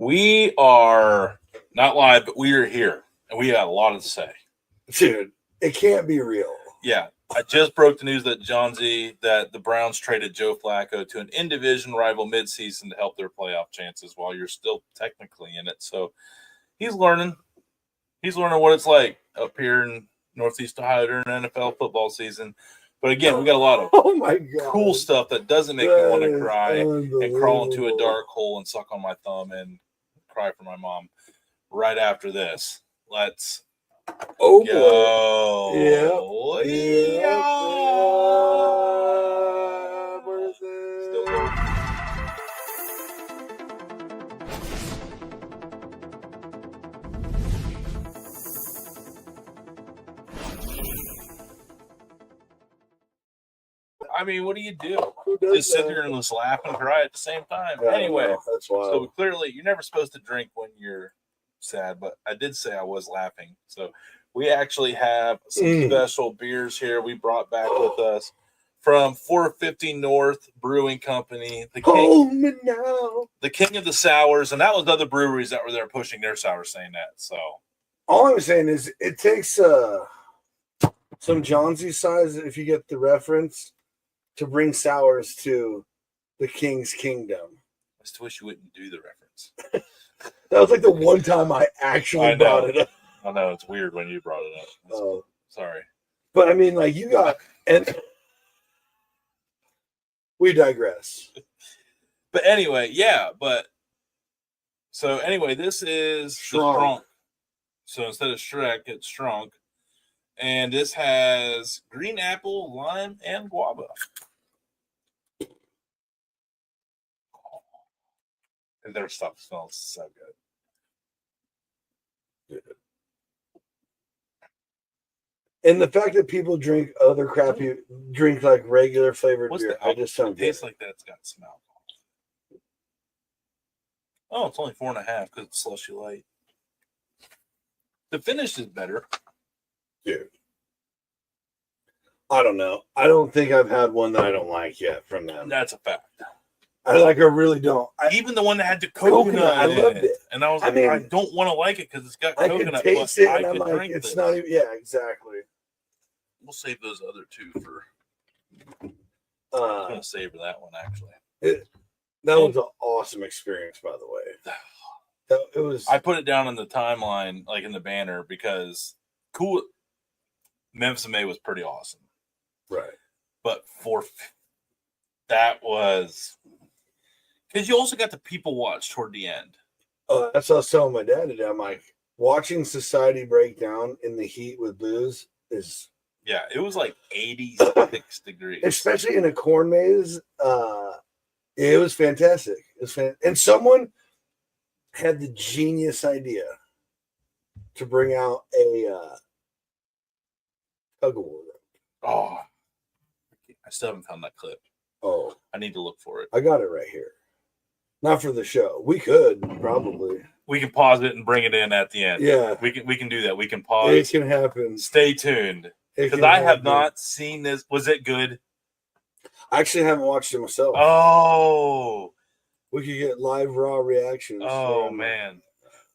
We are not live, but we are here, and we got a lot to say. Dude, it can't be real. Yeah, I just broke the news that Johnsy, that the Browns traded Joe Flacco to an in-division rival midseason to help their playoff chances while you're still technically in it. So he's learning. He's learning what it's like up here in Northeast Ohio during NFL football season. But again, we got a lot of cool stuff that doesn't make me want to cry and crawl into a dark hole and suck on my thumb and cry for my mom right after this. Let's go. Yeah. Still going. I mean, what do you do? Just sit there and just laugh and cry at the same time. Yeah, anyway, that's wild. So clearly you're never supposed to drink when you're sad, but I did say I was laughing. So we actually have some special beers here we brought back with us from 450 North Brewing Company, the king of the sours, and that was other breweries that were there pushing their sours saying that. So all I'm saying is it takes some Johnsy size, if you get the reference, to bring sours to the King's Kingdom. I just wish you wouldn't do the reference. That was like the one time I actually brought it up. I know, it's weird when you brought it up. Sorry. But I mean, like, you got, and we digress. But anyway, so anyway, this is Strong. So instead of Shrek, it's Strong. And this has green apple, lime, and guava. And their stuff smells so good. And the fact that people drink other crappy, drink like regular flavored beer, I just don't get it. Tastes like that's got some alcohol. Oh, it's only 4.5 because it's slushy light. The finish is better. Dude. I don't know. I don't think I've had one that I don't like yet from them. That's a fact. I really don't. Even the one that had the coconut I loved it. And I was like, I don't want to like it because it's got coconut. I can taste it, and I'm like, it's not even, yeah, exactly. We'll save those other two for, I'm going to savor that one, actually. That was an awesome experience, by the way. It was. I put it down in the timeline, like in the banner, because Memphis May was pretty awesome. Right. But that was, because you also got the people watch toward the end. That's what I was telling my dad today. I'm like, watching society break down in the heat with booze is. Yeah, it was like 86 degrees. Especially in a corn maze. It was fantastic. And someone had the genius idea to bring out a tug of war. Oh, I still haven't found that clip. Oh, I need to look for it. I got it right here. Not for the show. We could probably. We can pause it and bring it in at the end. Yeah, we can do that. We can pause. It can happen. Stay tuned because I have not seen this. Was it good? I actually haven't watched it myself. Oh, we could get live raw reactions. Oh man.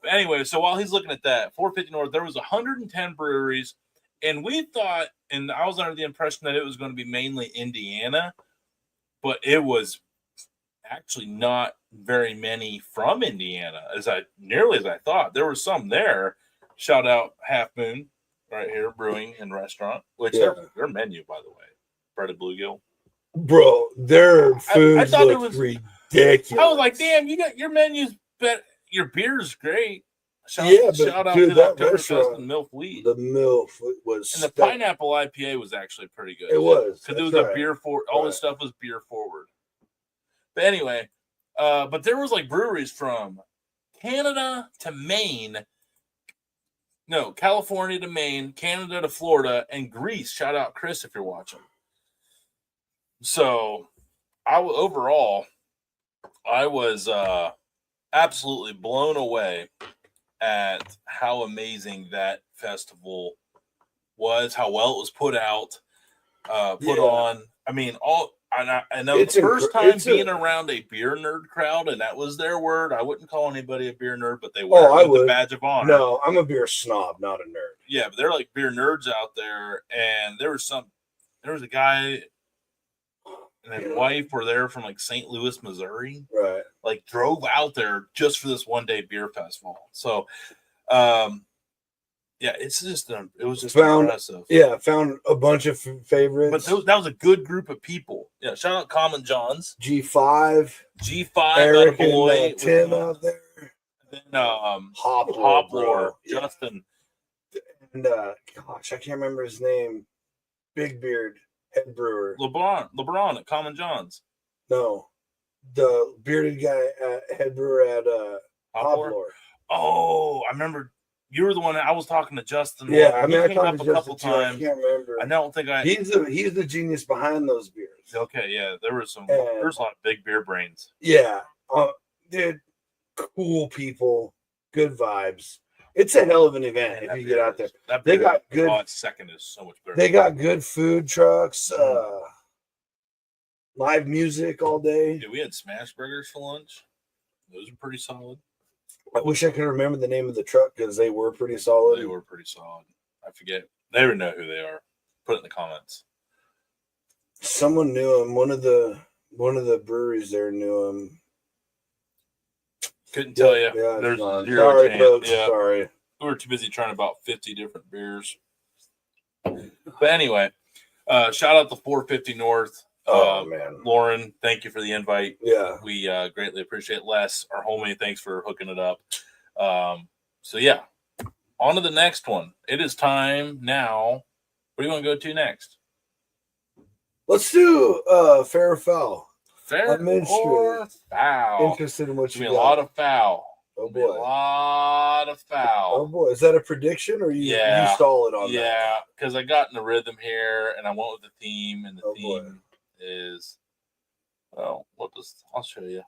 But anyway, so while he's looking at that, 450 North, there was 110 breweries. And we thought, and I was under the impression that it was going to be mainly Indiana, but it was actually not very many from Indiana, nearly as I thought. There were some there. Shout out Half Moon right here, Brewing and Restaurant, which their menu, by the way, breaded bluegill. Bro, their food looked ridiculous. I was like, damn, you got your menu's better. Your beer's great. Shout out dude, to that Oktoberfest restaurant, and Milk Wheat. The milk was, and the pineapple IPA was actually pretty good. It was because it was a beer forward. All this stuff was beer forward. But anyway, but there was like breweries from Canada to Maine. No, California to Maine, Canada to Florida, and Greece. Shout out Chris if you're watching. So, I was absolutely blown away at how amazing that festival was, how well it was put on. I mean, I know the first time being around a beer nerd crowd, and that was their word. I wouldn't call anybody a beer nerd, but they wear it with a badge of honor. No, I'm a beer snob, not a nerd. Yeah, but they're like beer nerds out there, and there was a guy and his wife were there from like St. Louis, Missouri. Right. Like drove out there just for this one day beer festival. So, yeah, it was just impressive. Yeah, found a bunch of favorites. But that was a good group of people. Yeah, shout out Common John's. G5. Eric and Tim out there. And then Hoplore, Justin. And gosh, I can't remember his name. Big beard head brewer. LeBron at Common John's. No. The bearded guy head brewer at Hoplore. Oh, I remember. You were the one I was talking to Justin. Yeah, I mean, I came up a couple times. I can't remember. I don't think He's the genius behind those beers. Okay, yeah, there's a lot of big beer brains. Yeah, dude, cool people, good vibes. It's a hell of an event if you get out there. They got good. Second is so much better. They got good food trucks, live music all day. Yeah, we had smash burgers for lunch. Those were pretty solid. I wish I could remember the name of the truck because they were pretty solid. They were pretty solid. I forget. They would know who they are. Put it in the comments. Someone knew him. One of the breweries there knew him. Couldn't tell you. Yeah, there's sorry, folks. Yeah. Sorry. We were too busy trying about 50 different beers. But anyway, shout out to 450 North. Man, Lauren, thank you for the invite. Yeah, we greatly appreciate it. Les, our homie, thanks for hooking it up. So yeah, on to the next one. It is time now. What do you want to go to next? Let's do fair or foul. Fair or foul? Interested in what you got. A lot of foul. Oh boy, a lot of foul. Oh boy, is that a prediction or you stall it on that? Yeah, because I got in the rhythm here and I went with the theme, and the theme is, I'll show you.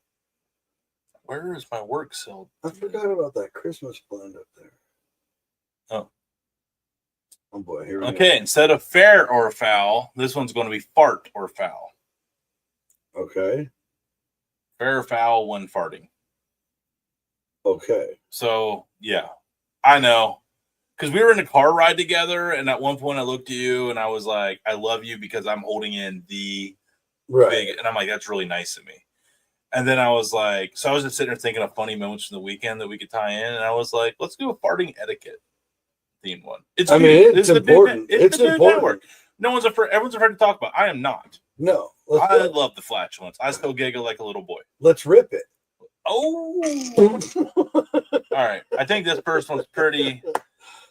Where is my work cell? I forgot about that Christmas blend up there. Oh boy, here we go. Okay, instead of fair or foul, this one's going to be fart or foul. Okay. Fair or foul when farting. Okay. So, yeah, I know. Because we were in a car ride together, and at one point I looked at you, and I was like, I love you because I'm holding in the big, and I'm like, that's really nice of me. And then I was like, so I was just sitting there thinking of funny moments from the weekend that we could tie in, and I was like, let's do a farting etiquette themed one. It's important. It's important. Everyone's afraid to talk about. I am not. No. I love the flatulence. I still giggle like a little boy. Let's rip it. Oh. All right. I think this first one's pretty.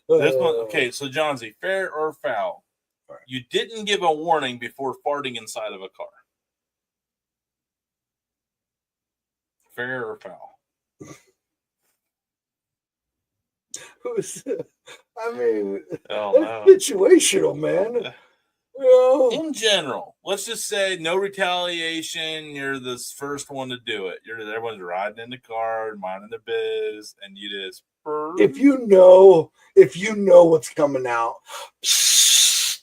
This one, okay. So, Johnsy, fair or foul? Right. You didn't give a warning before farting inside of a car. Fair or foul? I mean, that's situational, man. In general, let's just say no retaliation. You're the first one to do it. Everyone's riding in the car, minding their biz, and you just. If you know what's coming out,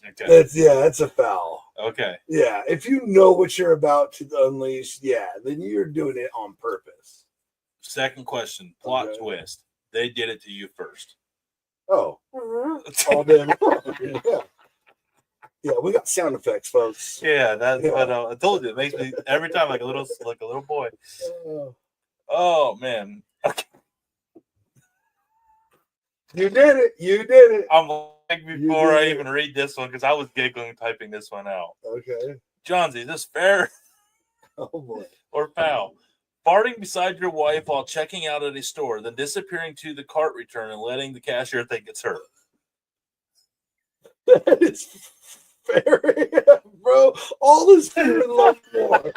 okay. That's a foul. Okay. Yeah, if you know what you're about to unleash, then you're doing it on purpose. Second question, plot twist. They did it to you first. Oh. All day long. Yeah, we got sound effects, folks. Yeah, that's what I told you. It makes me every time like a little boy. Oh man. Okay. You did it. I'm like before I even read this one because I was giggling typing this one out. Okay. Johnsy, is this fair? Oh boy. Or foul? Farting beside your wife while checking out at a store, then disappearing to the cart return and letting the cashier think it's her. That is fair, bro. All this fear and love more.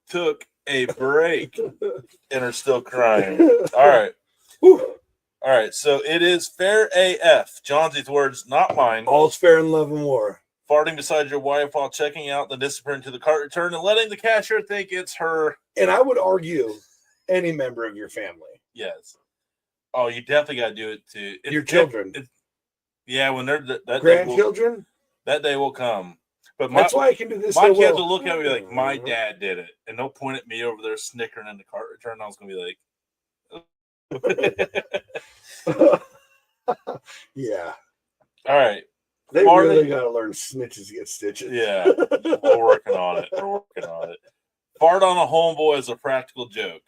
took a break and are still crying. All right. Whew. All right. So it is fair AF. Johnsy's words, not mine. All's fair in love and war. Farting beside your wife while checking out, then disappearing to the cart return and letting the cashier think it's her. And I would argue any member of your family. Yes. Oh, you definitely got to do it to your children. Yeah, when they're that grandchildren, that day will come. But that's why I can do this. My kids will look at me like, my dad did it. And they'll point at me over there snickering in the cart return. I was going to be like, yeah. All right. They really got to learn snitches get stitches. Yeah. We're working on it. Fart on a homeboy is a practical joke.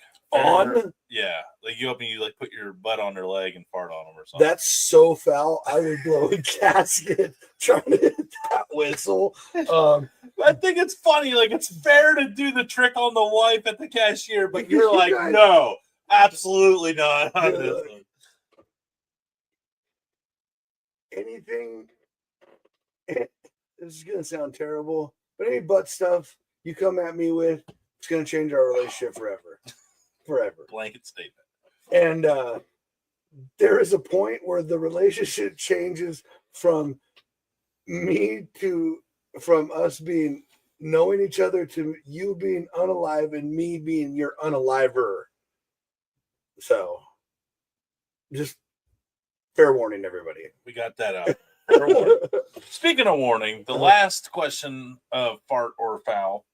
Yeah. Like you put your butt on their leg and fart on them or something. That's so foul. I would blow a gasket trying to hit that whistle. I think it's funny. Like, it's fair to do the trick on the wife at the cashier, but you're like, no, absolutely not. Anything, this is going to sound terrible, but any butt stuff you come at me with, it's going to change our relationship forever. Blanket statement. And there is a point where the relationship changes from us being knowing each other to you being unalive and me being your unaliver. So just fair warning, everybody. We got that out. Fair warning. Speaking of warning, the last question of fart or foul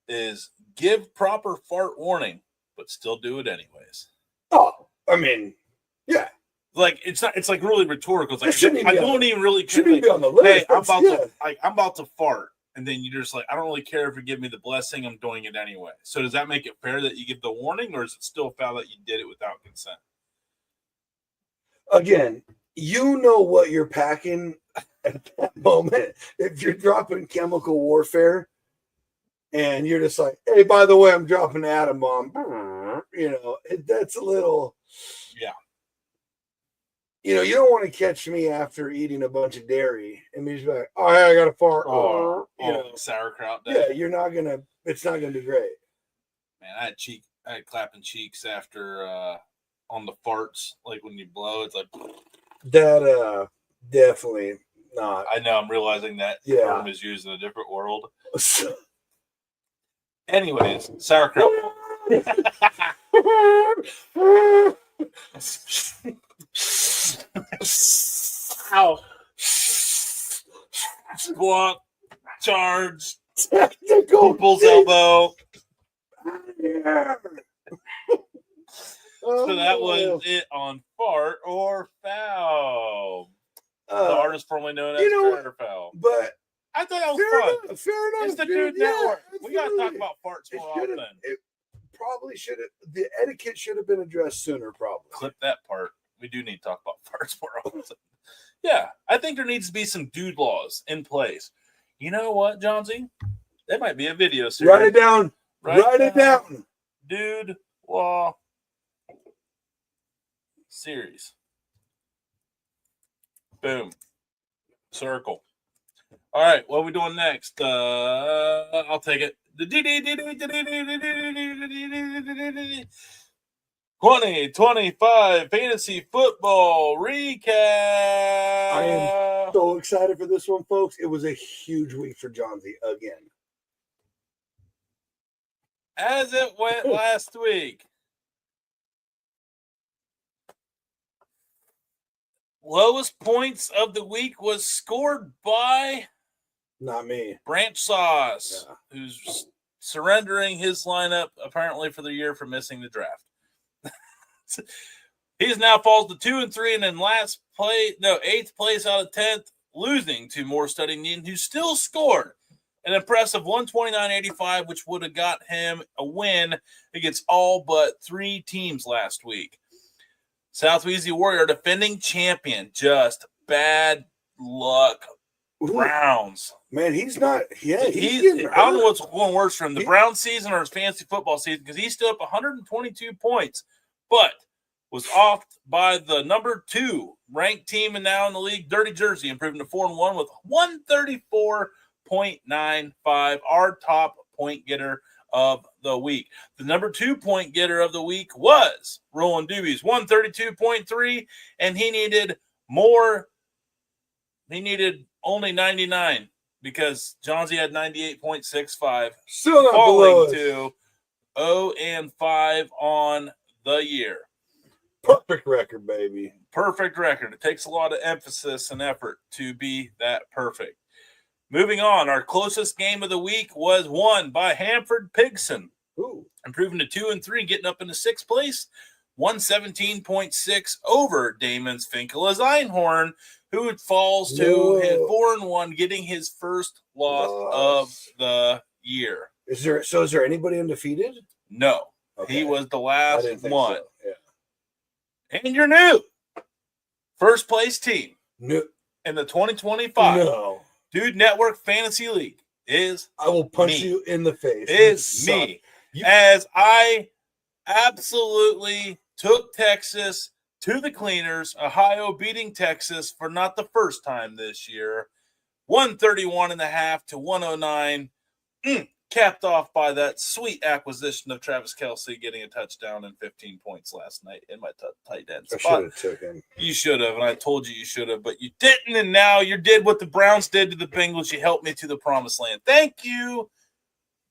is give proper fart warning, but still do it anyways. Oh, I mean, yeah. Like it's like really rhetorical. It's like I don't even really care. Shouldn't be on the list. Hey, I'm about to fart, and then you're just like, I don't really care if you give me the blessing. I'm doing it anyway. So does that make it fair that you give the warning, or is it still foul that you did it without consent? Again, you know what you're packing at that moment. If you're dropping chemical warfare, and you're just like, hey, by the way, I'm dropping an atom bomb. That's a little. Yeah. You don't want to catch me after eating a bunch of dairy and me just be like, oh, hey, I got to fart. Sauerkraut day. Yeah, it's not going to be great. Man, I had clapping cheeks after on the farts, like when you blow, it's like. That, definitely not. I know, I'm realizing that term is used in a different world. Anyways, sauerkraut. Ow. Squat, charge, people's elbow. So that was it on fart or foul. The artist formerly known as fart or foul. But I thought that was fun. Fair enough. It's the Dude Network. We got to talk about farts more often. It probably should have. The etiquette should have been addressed sooner. Probably. Clip that part. We do need to talk about farts more often. Yeah, I think there needs to be some dude laws in place. You know what, Johnsy? That might be a video series. Write it down. Write it down. Dude law series. Boom. Circle. All right, what are we doing next? I'll take it. 2025 fantasy football recap. I am so excited for this one, folks. It was a huge week for Johnsy again. As it went last week. Lowest points of the week was scored by not me. Branch Sauce, who's surrendering his lineup apparently for the year for missing the draft. He's now falls to 2-3 and in eighth place out of 10th, losing to more studying Needham, who still scored an impressive 129.85, which would have got him a win against all but 3 teams last week. Southweezy Warrior, defending champion, just bad luck. Browns. Man, he's not. Yeah, I don't know what's going worse for him, the Browns season or his fantasy football season, because he's still up 122 points, but was off by the number 2 ranked team and now in the league, Dirty Jersey, improving to 4-1 with 134.95. Our top point getter of the week. The number 2 point getter of the week was Roland Doobies, 132.3, and he needed more. He needed only 99 because Johnsy had 98.65. Still not falling to 0-5 on the year. Perfect record, baby. Perfect record. It takes a lot of emphasis and effort to be that perfect. Moving on, our closest game of the week was won by Hanford Pigson. Ooh. Improving to 2-3, getting up into 6th place. 117.6 over Damon's Finkel's Einhorn, who falls to his 4-1, getting his first loss of the year. Is there anybody undefeated? No. Okay. He was the last one. So. Yeah. And you're new. First place team No. in the 2025 No. Dude Network Fantasy League is I will punch you in the face. Is me. As I absolutely took Texas to the cleaners, Ohio beating Texas for not the first time this year. 131.5 to 109. Capped off by that sweet acquisition of Travis Kelce getting a touchdown and 15 points last night in my tight end spot. I should have took him. You should have, and I told you should have, but you didn't, and now you did what the Browns did to the Bengals. You helped me to the promised land. Thank you,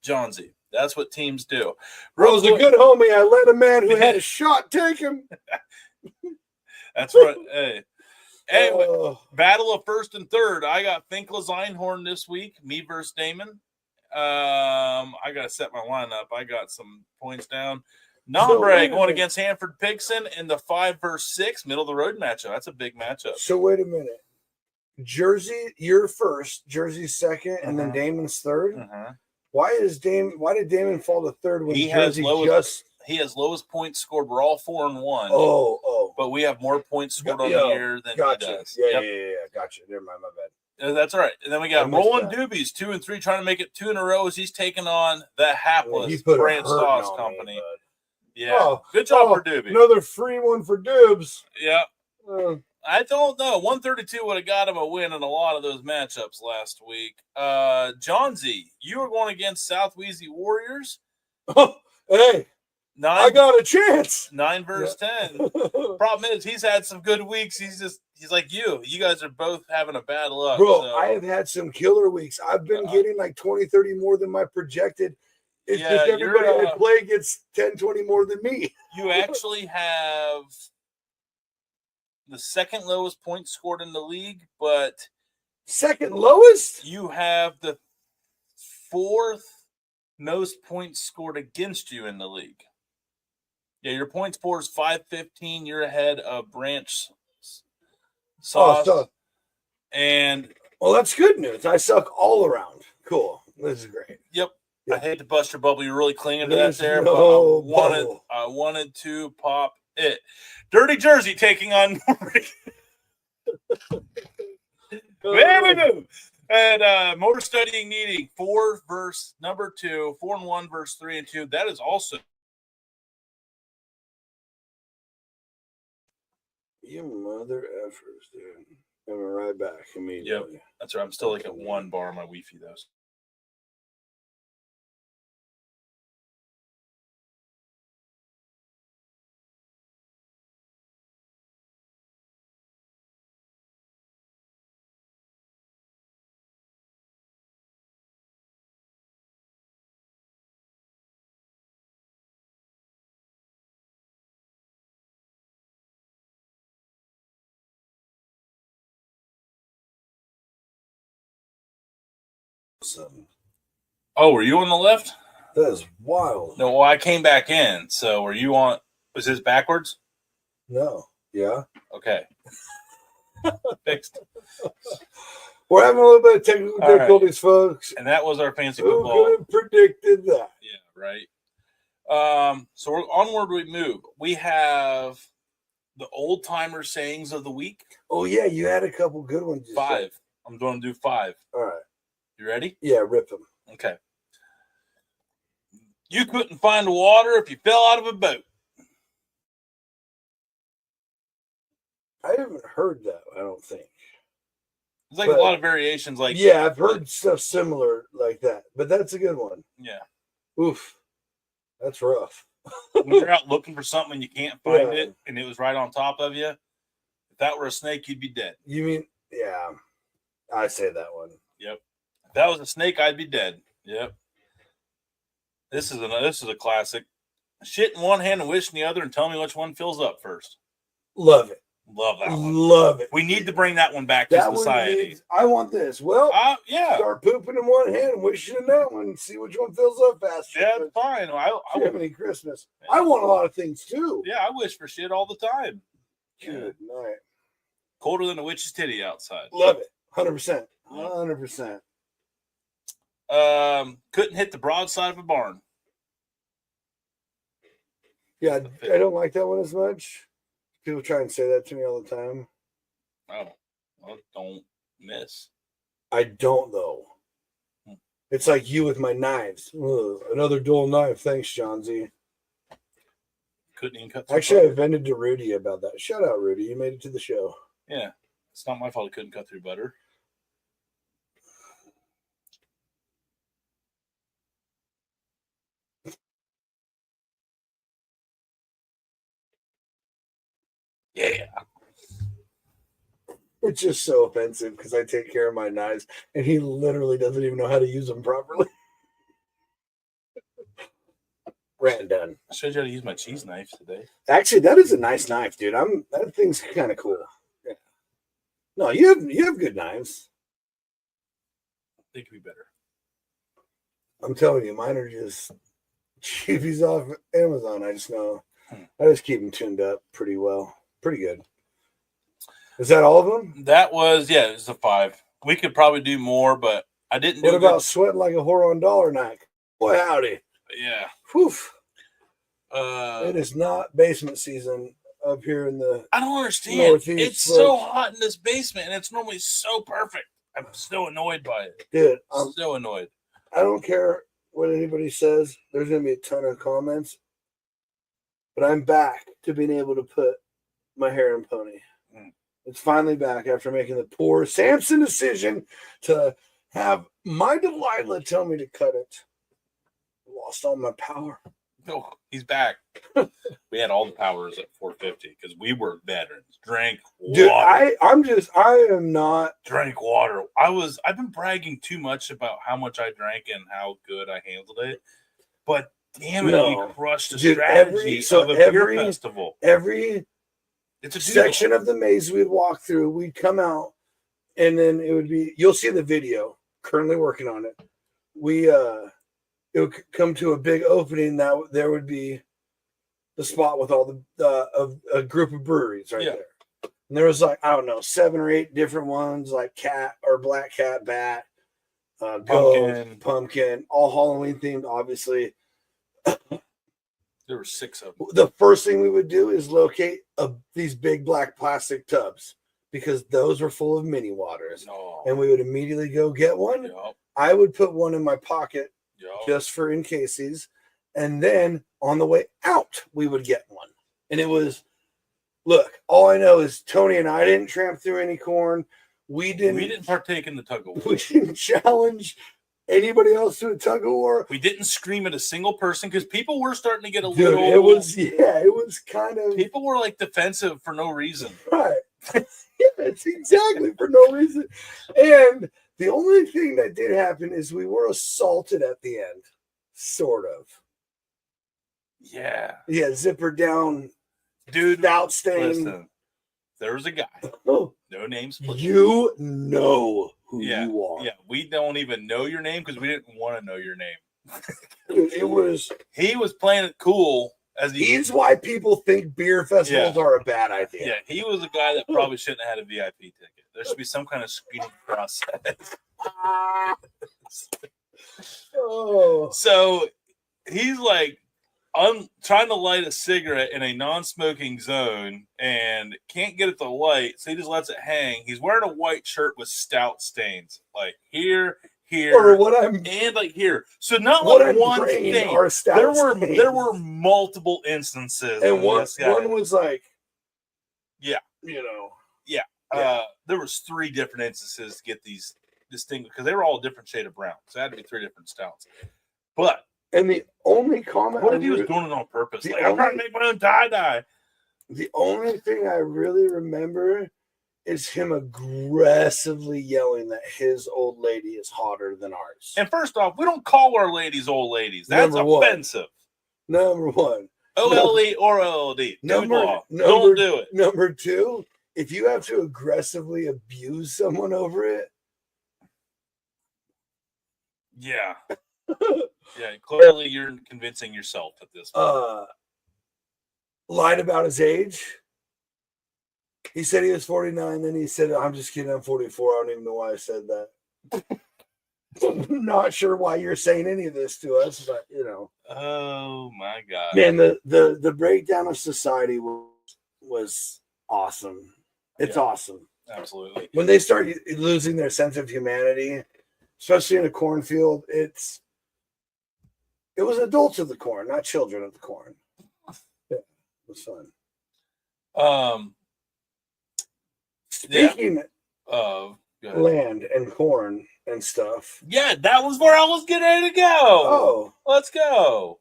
Johnsy. That's what teams do. Rose was a good homie. I let a man who had a shot take him. That's right. Hey. Anyway, battle of first and third. I got Finkel's Einhorn this week, me versus Damon. I got to set my lineup. I got some points down. Nombre going against Hanford Pigson in the 5 versus 6 middle of the road matchup. That's a big matchup. So wait a minute. Jersey, you're first. Jersey's second, and then Damon's third. Why did Damon fall to third when Jersey he has lowest points scored? We're all 4-1. Oh. But we have more points scored on the year than he does. Yeah. Gotcha. Never mind, my bad. That's all right. And then we got Roland Doobies, 2-3, trying to make it 2 in a row as he's taking on the hapless Brant Sauce Company. Good job for Doobie. Another free one for Doobs. Yeah. I don't know. 132 would have got him a win in a lot of those matchups last week. Johnsy, you were going against South Wheezy Warriors. Hey. I got a chance. 9 versus 10. Problem is, he's had some good weeks. He's like you. You guys are both having a bad luck. Bro, I have had some killer weeks. I've been getting like 20, 30 more than my projected. It's just everybody I play gets 10, 20 more than me. You actually have the second lowest points scored in the league, but second lowest? You have the 4th most points scored against you in the league. Yeah, your points score is 515. You're ahead of Branch Sauce. And that's good news. I suck all around. Cool. This is great. Yep. I hate to bust your bubble. You're really clinging to that there, but I wanted to pop it. Dirty Jersey taking on There we go. And motor studying needing 4 versus number 2, 4-1 versus 3-2. That is also. You mother effers, dude. Coming right back immediately. Yep. That's right. I'm still like at 1 bar on my Wi-Fi, though. Oh, were you on the left? That is wild. No, well, I came back in. So were you on? Was this backwards? No. Yeah. Okay. Fixed. We're having a little bit of technical difficulties, folks. And that was our fancy football. Who could have predicted that? Yeah, right. So we're onward we move. We have the old timer sayings of the week. Oh, yeah. You had a couple good ones. 5. I'm going to do 5. All right. You ready? Yeah, rip them. Okay. You couldn't find water if you fell out of a boat. I haven't heard that, I don't think. There's like a lot of variations. Like yeah, I've heard stuff similar like that, but that's a good one. Yeah. Oof, that's rough. When you're out looking for something and you can't find it, and it was right on top of you, if that were a snake, you'd be dead. You mean, yeah, I say that one. Yep. If that was a snake, I'd be dead. Yep. This is a classic. Shit in one hand and wish in the other, and tell me which one fills up first. Love it. Love that one. Love it. We need to bring that one back to society. I want this. Well, yeah. Start pooping in one hand and wishing in that one. See which one fills up faster. Yeah, it's fine. I Jiminy Christmas. Yeah. I want a lot of things too. Yeah, I wish for shit all the time. Good night. Colder than a witch's titty outside. Love it. 100%. 100%. Couldn't hit the broadside of a barn. Yeah, I don't like that one as much. People try and say that to me all the time. Oh, well, don't miss. I don't, though. It's like you with my knives. Ugh, another dull knife. Thanks, Johnsy. Couldn't even cut. Actually, I vented to Rudy about that. Shout out, Rudy. You made it to the show. Yeah. It's not my fault I couldn't cut through butter. Yeah. It's just so offensive because I take care of my knives and he literally doesn't even know how to use them properly. Rant done. I showed you how to use my cheese knife today. Actually, that is a nice knife, dude. That thing's kind of cool. Yeah. No, you have good knives. They could be better. I'm telling you, mine are just cheapies off Amazon. I just know. I just keep them tuned up pretty well. Pretty good. Is that all of them? That was, it was a 5. We could probably do more, but I didn't do What about sweating like a whore on dollar night? Boy, howdy. Yeah. Whew. It is not basement season up here in the I don't understand. Northeast, it's so hot in this basement, and it's normally so perfect. I'm so annoyed by it. Dude, I'm so annoyed. I don't care what anybody says. There's going to be a ton of comments. But I'm back to being able to put my hair in pony. It's finally back after making the poor Samson decision to have my Delilah tell me to cut it. Lost all my power. No, he's back. We had all the powers at 450 because we were veterans. Drank water. Dude, I am not. Drank water. I've been bragging too much about how much I drank and how good I handled it. But damn it, we crushed the strategy of a beer festival. It's a section of the maze we'd walk through. We'd come out, and then it would be. You'll see the video. Currently working on it. It would come to a big opening. That there would be the spot with all a group of breweries right there. And there was like, I don't know, 7 or 8 different ones, like Cat or Black Cat, Bat, Pumpkin, all Halloween themed, obviously. There were 6 of them. The first thing we would do is locate these big black plastic tubs because those were full of mini waters. And we would immediately go get one. I would put one in my pocket just for in cases. And then on the way out, we would get one. And it was, look, all I know is Tony and I didn't tramp through any corn. We didn't partake in the tug of war. We didn't challenge anybody else to a tug of war. We didn't scream at a single person because people were starting to get a little. It was kind of. People were like defensive for no reason. Right. Yes, exactly, for no reason. And the only thing that did happen is we were assaulted at the end, sort of. Yeah. Yeah, zipper down, dude. Stout stain. Listen, there was a guy. No names. You know who you are. Yeah, we don't even know your name because we didn't want to know your name. Dude, he was playing it cool. He's why people think beer festivals are a bad idea. Yeah, he was a guy that probably shouldn't have had a VIP ticket. There should be some kind of screening process. So he's like, I'm trying to light a cigarette in a non-smoking zone and can't get it to light, so he just lets it hang. He's wearing a white shirt with stout stains, like here, or what I'm and like here. So not like one thing. There were multiple instances, and one was like, yeah, There was 3 different instances to get these distinguished because they were all a different shade of brown. So it had to be 3 different stouts. But and the only comment, what if he was doing it on purpose? Like, only, I'm trying to make my own tie-dye. The only thing I really remember is him aggressively yelling that his old lady is hotter than ours. And first off, we don't call our ladies old ladies. That's offensive. Number one. OLE or OLD. Don't do it. Number 2, if you have to aggressively abuse someone over it. Yeah. Yeah, clearly you're convincing yourself at this point. Lied about his age. He said he was 49, then he said, I'm just kidding, I'm 44. I don't even know why I said that. I'm not sure why you're saying any of this to us, but Oh my God. Man, the breakdown of society was awesome. It's awesome. Absolutely. When they start losing their sense of humanity, especially in a cornfield, it was adults of the corn, not children of the corn. Yeah, it was fun. Speaking of land and corn and stuff. Yeah, that was where I was getting ready to go. Oh, let's go.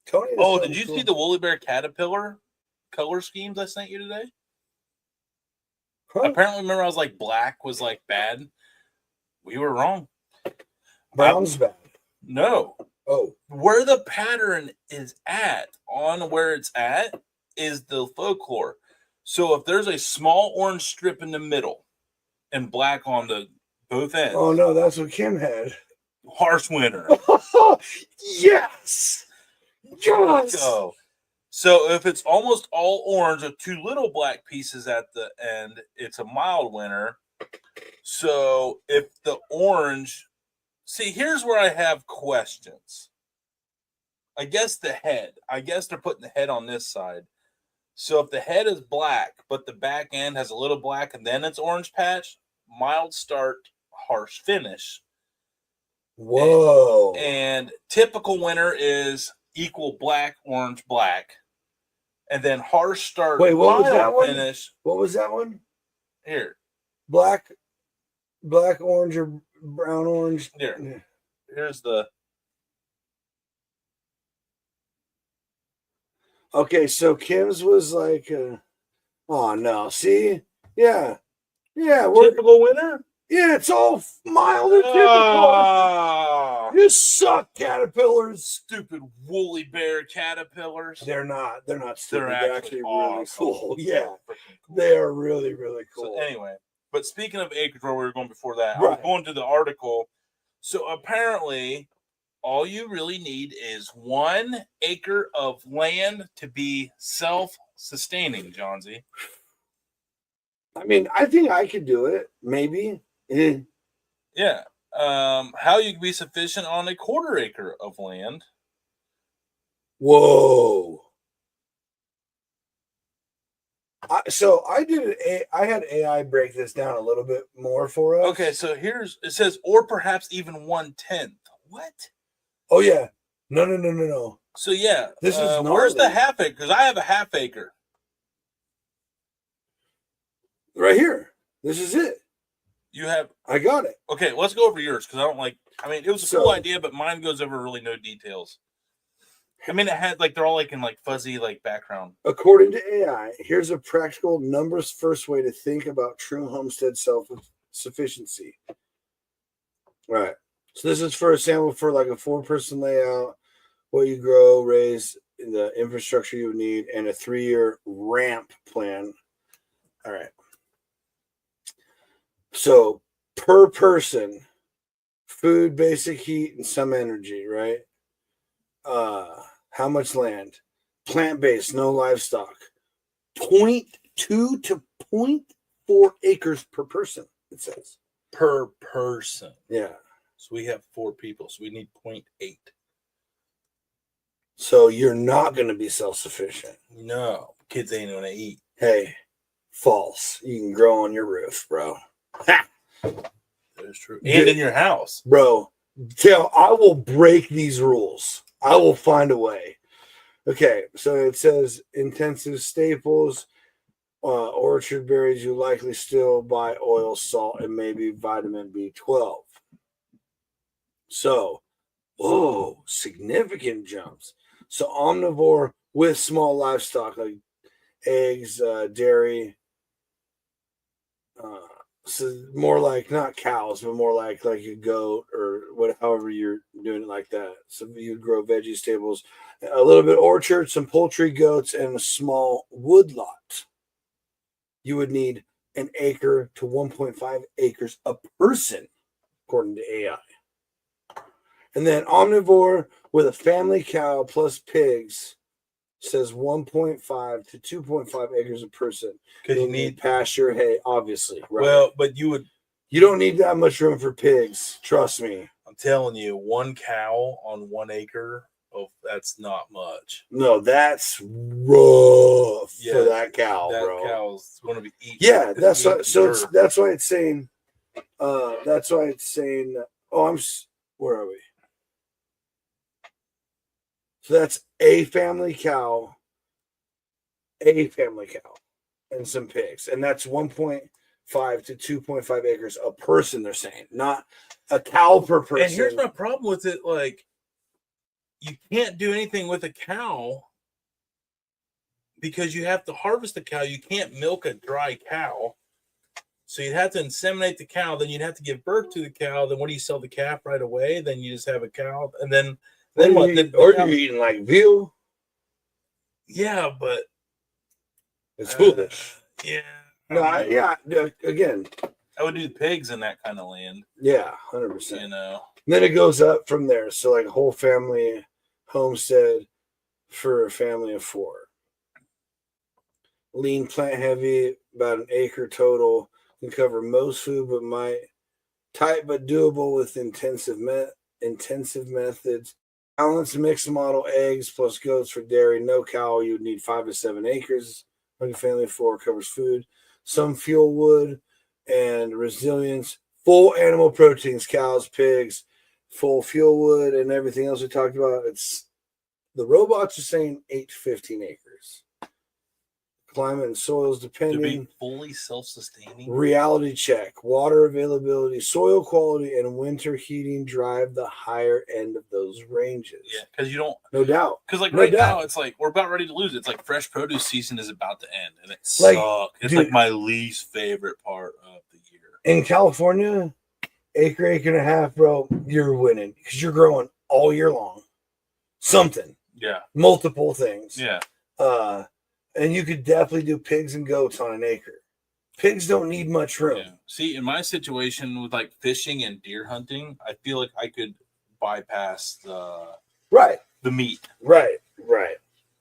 Tony. Did you see the Woolly Bear Caterpillar color schemes I sent you today? Huh? Apparently, remember I was like black was like bad. We were wrong. Brown's bad. No. Oh, where the pattern is at on where it's at is the folklore. So if there's a small orange strip in the middle and black on the both ends. Oh no, that's what Kim had. Harsh winter. Yes. Yes. So if it's almost all orange with 2 little black pieces at the end, it's a mild winter. So if the orange, see, here's where I have questions. I guess they're putting the head on this side. So if the head is black, but the back end has a little black and then it's orange patch, mild start, harsh finish. Whoa. And typical winter is equal black, orange, black. And then harsh start. Wait, what was that one? Finish. What was that one? Here. Black, orange, or brown, orange. Here. Here's the. Okay, so Kim's was like, oh no, see? Yeah. Typical winter? Yeah, it's all mild and typical. You suck, caterpillars. Stupid woolly bear caterpillars. They're not stupid. They're actually really cool. Yeah. They are really, really cool. So anyway, but speaking of acreage where we were going before that, right. I was going to the article. So apparently all you really need is 1 acre of land to be self-sustaining, Johnsy. I mean, I think I could do it. Maybe. Yeah. How you can be sufficient on a 1/4 acre of land. Whoa. I had AI break this down a little bit more for us. Okay, so it says, or perhaps even 1/10. What? Oh yeah. No. So yeah, this is where's the half acre? Because I have a half acre. Right here. This is it. I got it. Okay, let's go over yours because I don't like. I mean, it was a cool idea, but mine goes over really no details. I mean, it had like they're all like in like fuzzy like background. According to AI, here's a practical numbers first way to think about true homestead self-sufficiency. All right. So this is for a sample for like a 4-person layout, what you grow, raise, the infrastructure you would need, and a 3-year ramp plan. All right. So per person, food, basic heat, and some energy, right? How much land? Plant-based, no livestock. 0.2 to 0.4 acres per person, it says. Per person. Yeah. So we have 4 people, so we need 0.8. So you're not going to be self-sufficient. No. Kids ain't going to eat. Hey, false. You can grow on your roof, bro. Ha! That is true. And in your house. Bro, I will break these rules. I will find a way. Okay, so it says intensive staples. Orchard berries, you likely still buy oil, salt, and maybe vitamin B12. So, whoa, significant jumps. So, omnivore with small livestock like eggs, dairy. So more like not cows, but more like a goat or what, however you're doing it like that. So you'd grow veggie stables, a little bit orchard, some poultry, goats, and a small woodlot. You would need an acre to 1.5 acres a person, according to AI. And then omnivore with a family cow plus pigs says 1.5 to 2.5 acres a person. Because you need pasture, hay, obviously. Right? Well, but you don't need that much room for pigs. Trust me. I'm telling you, one cow on 1 acre. Oh, that's not much. No, that's rough for that cow, that bro. That cow's going to be eating. Yeah, that's why. So that's why it's saying. That's why it's saying. Oh, where are we? So that's a family cow, and some pigs, and that's 1.5 to 2.5 acres a person. They're saying, not a cow per person. And here's my problem with it: like, you can't do anything with a cow because you have to harvest the cow. You can't milk a dry cow. So you'd have to inseminate the cow. Then you'd have to give birth to the cow. Then what do you sell the calf right away? Then you just have a cow. And then what? You're eating like veal. Yeah, but it's foolish. Yeah. Again, I would do pigs in that kind of land. Yeah, 100%. You know. Then it goes up from there. So like a whole family homestead for a family of 4. Lean, plant heavy, about an acre total. Can cover most food, but tight but doable with intensive methods. Balanced mixed model eggs plus goats for dairy. No cow. You would need 5 to 7 acres. Like a family of 4 covers food. Some fuel wood and resilience. Full animal proteins, cows, pigs, full fuel wood, and everything else we talked about. It's the robots are saying 8 to 15 acres. Climate and soils depending. To be fully self-sustaining. Reality check. Water availability, soil quality, and winter heating drive the higher end of those ranges. Yeah, because you don't. No doubt. Because now, it's like we're about ready to lose. It's like fresh produce season is about to end, and it sucks. It's like my least favorite part of the year. In California, acre and a half, bro, you're winning because you're growing all year long. Something. Yeah. Multiple things. Yeah. And you could definitely do pigs and goats on an acre. Pigs don't need much room. Yeah. See, in my situation with like fishing and deer hunting, I feel like I could bypass the meat. Right.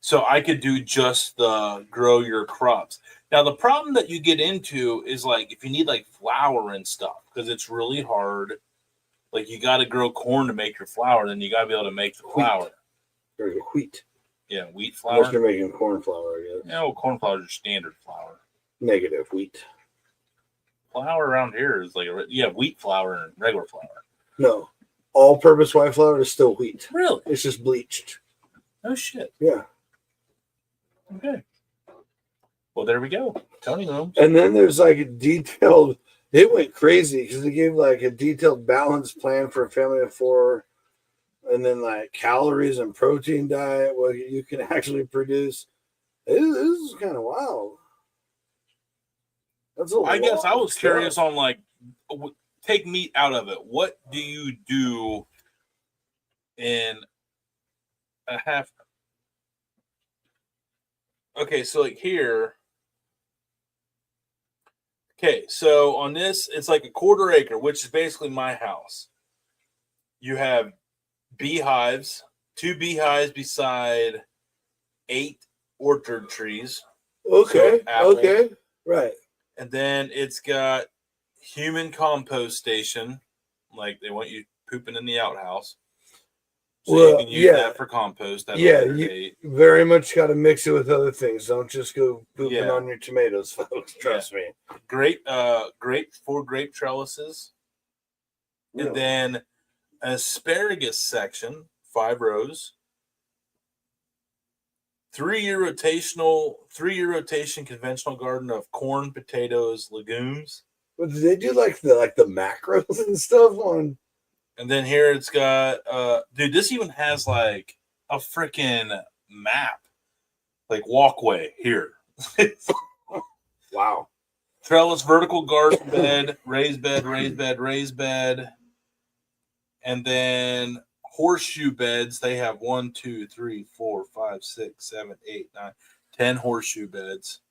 So I could do just the grow your crops. Now, the problem that you get into is like if you need like flour and stuff, because it's really hard. Like you got to grow corn to make your flour, then you got to be able to make the flour. Or wheat. Yeah, wheat flour. Unless you're making corn flour, I guess. Yeah, well, corn flour is standard flour. Negative wheat. Flour around here is like wheat flour and regular flour. No, all-purpose white flour is still wheat. Really? It's just bleached. Oh shit. Yeah. Okay. Well, there we go. Tony Holmes. And then there's like a detailed. It went crazy because they gave like a detailed balanced plan for a family of 4. And then like calories and protein diet, what you can actually produce. This is kind of wild. That's I guess I was curious on like, take meat out of it. What do you do in a half? Okay, so like here. Okay, so on this, it's like a 1/4 acre, which is basically my house. You have beehives, 2 beehives beside 8 orchard trees. Okay. Okay. Right. And then it's got human compost station. Like they want you pooping in the outhouse. So you can use that for compost. You very much got to mix it with other things. Don't just go pooping on your tomatoes, folks. Trust me. Grape 4 grape trellises. Really? And then an asparagus section, 5 rows. 3-year rotation conventional garden of corn, potatoes, legumes. But do they do like the macros and stuff on? And then here it's got dude, this even has like a freaking map. Like walkway here. Wow. Trellis vertical garden bed, raised bed, raised bed, raised bed. And then horseshoe beds. They have 1, 2, 3, 4, 5, 6, 7, 8, 9, 10 horseshoe beds.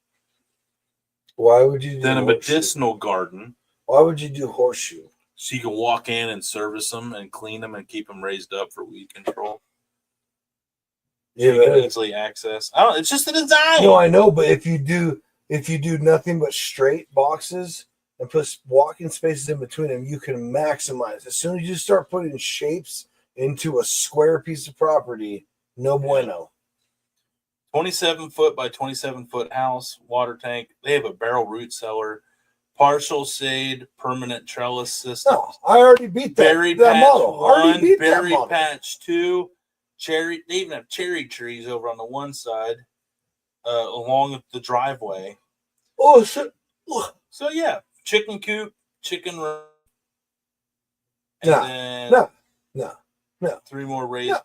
Why would you do Then a horseshoe? medicinal garden. Why would you do horseshoe? So you can walk in and service them and clean them and keep them raised up for weed control. Yeah, you can easily access. I don't. It's just a design. No, I know, but if you do nothing but straight boxes and put walking spaces in between them, you can maximize. As soon as you start putting shapes into a square piece of property, no bueno. 27-foot by 27-foot house, water tank. They have a barrel root cellar, partial shade, permanent trellis system. No, I already beat that. Berry that patch model. I already 1, beat berry that model. patch 2, cherry. They even have cherry trees over on the one side, along the driveway. Oh, so yeah, chicken coop, chicken run. No. 3 more raised. No.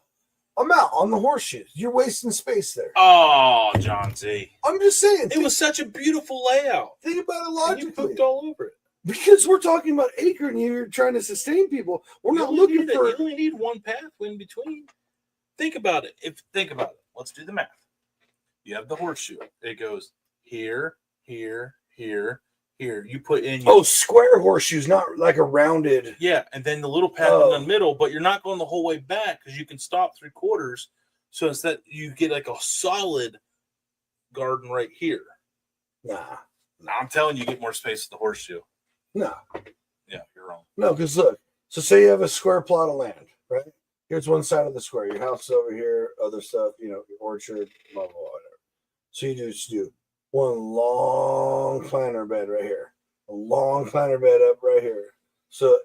I'm out on the horseshoes. You're wasting space there. Oh, Johnsy. I'm just saying. It was such a beautiful layout. Think about it And logically. you pooped all over it. Because we're talking about acre and you're trying to sustain people. We're not looking for. You only need one path in between. Think about it. Let's do the math. You have the horseshoe. It goes here, here, here, here. You put in your square horseshoes, not like a rounded. Yeah, and then the little path in the middle, but you're not going the whole way back because you can stop 3/4. So instead, you get like a solid garden right here. Nah. I'm telling you, get more space with the horseshoe. No. Yeah, you're wrong. No, because look. So say you have a square plot of land, right? Here's one side of the square. Your house is over here. Other stuff, your orchard, blah, blah, whatever. So you just do one long planter bed right here. A long planter bed up right here. So,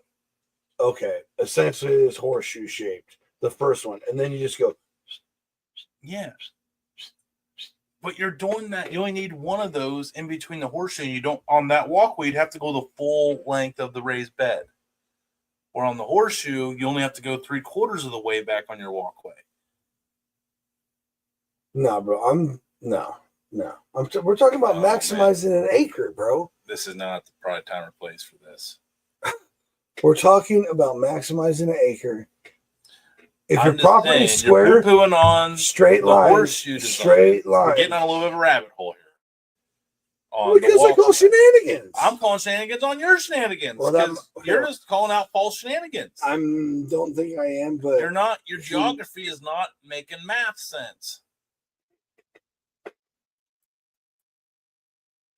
okay. Essentially, it's horseshoe shaped. The first one. And then you just go. Yeah. But you're doing that. You only need one of those in between the horseshoe. You don't, on that walkway, you'd have to go the full length of the raised bed. Or on the horseshoe, you only have to go 3/4 of the way back on your walkway. No, bro. We're talking about maximizing an acre, bro. This is not the probably time or place for this. We're talking about maximizing an acre. If I'm your property is square, you're poo-pooing on straight the line, horseshoe design. straight line. We're getting on a little bit of a rabbit hole here. Because I call shenanigans. I'm calling shenanigans on your shenanigans. Well, you're just calling out false shenanigans. Don't think I am, but you're not. Your geography is not making math sense.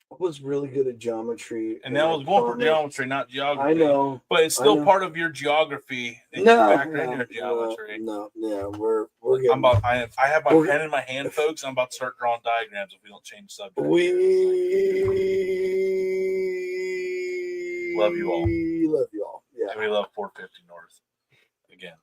I was really good at geometry, and that was going for geometry, not geography. I know, but it's still part of your geography. Factor in your geometry. We're getting. I have my pen in my hand, folks. I'm about to start drawing diagrams if we don't change subject. We love you all. Yeah, and we love 450 North again.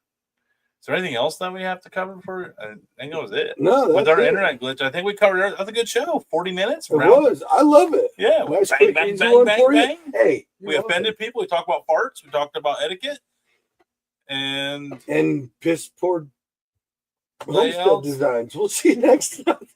Is there anything else that we have to cover for? I think that was it. No, with our internet glitch, I think we covered it. That's a good show. 40 minutes. It was. I love it. Yeah. Nice bang, bang, bang, bang, bang. Hey, we offended people. We talked about farts. We talked about etiquette. And piss poor homestead designs. We'll see you next time.